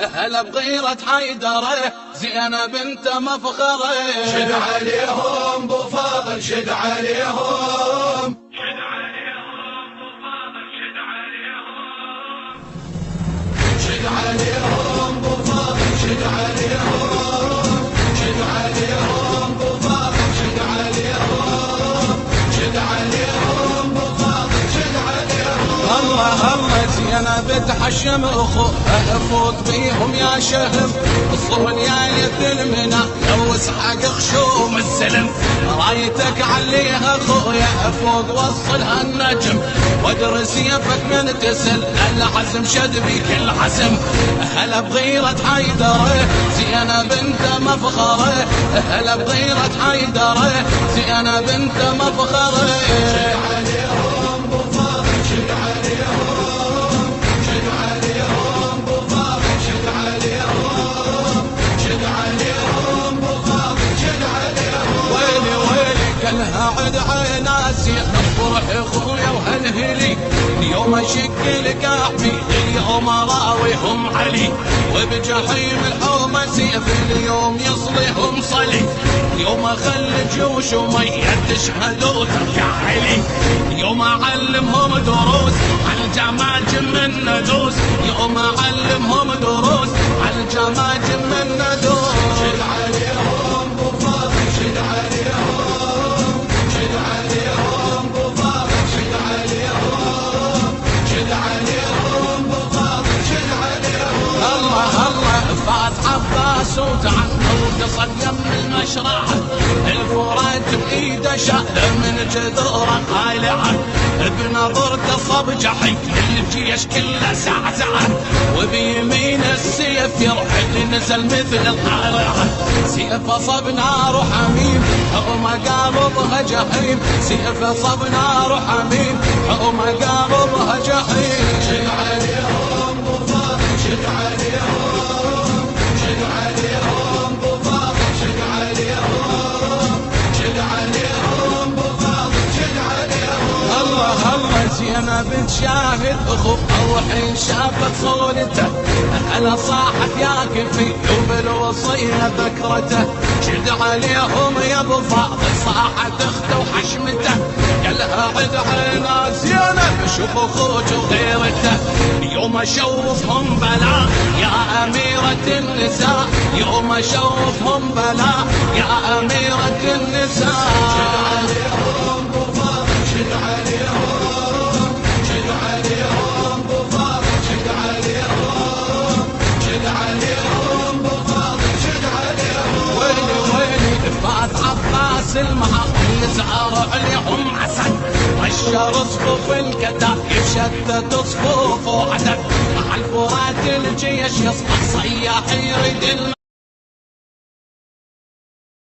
هلا بغيرة حيدره زينب انت مفخره. شد عليهم بو فاضل شد عليهم، شد عليهم بو فاضل شد عليهم، شد عليهم بو فاضل شد عليهم، شد عليهم بو فاضل شد عليهم، شد عليهم بو فاضل شد عليهم. الله الله زينب تحشم اخوها فوت بيهم يا شهم، الصون يا يد المنى لو اسحق خشوم السلم، رايتك عليها اخويا فوق وصلها النجم، وادر سيفك من تسل العزم شد بيك العزم. هلا بغيرة حيدره زينب انت مفخره، هلا بغيرة حيدره زينب انت مفخره. شد عليهم بو فاضل شد عليهم، شد عليهم بو فاضل شد عليهم، شد عليهم بو فاضل شد عليهم. ويلي ويلي قالها عد عيناسي الفرح اخويا وهالهلي، اليوم اشق الكعبي اليوم اراويهم علي، وبجحيم الحومه سيف اليوم يصليهم صلي، اليوم اخلي جيوش ومية تشهد وتركع علي، اليوم اعلمهم دروس على الجماجم من ندوس، يوم اعلمهم دروس على الجماجم من ندوس. شد عليهم بو فاضل شد عليهم، شد عليهم بو فاضل شد عليهم، شد عليهم بو فاضل شد عليهم. الله الله فات عباس وتعنى وقصد يم المشرعة، الفرات بإيده شاله من جذوره قالعة، بنظرته صب جحيم الجيش كله زعزعة، وبيمين السيف يرحل نزل مثل القارعة، سيفه صب نار حميم حوم قلبها جحيم، سيفه صب نار حميم حوم قلبها جحيم. شد عليهم بو فاضل شد عليهم، شد عليهم بو فاضل شد عليهم، شد عليهم بو فاضل شد عليهم. الله الله زينب تشاهد اخو الحين شافت صورته، انا صاحت يا كفي وبالوصيه ذكرته، شد عليهم يا ابو فاضل صاحت اخته وحشمته، قالها عد عينا زينب شوف اخوك وغيرته، يوم اشوفهم بلا يا اميرة النساء، يوم اشوفهم بلا يا اميرة النساء. شد عليهم بو فاضل شد عليهم، شد عليهم بو فاضل شد عليهم، شد عليهم بو فاضل شد عليهم. ويلي ويلي فات عباس المهر يزعر عليهم عسل، بشر صفوف الكتائب شتت صفوف وعدد، مع الفرات الجيش يصبح صياح يريد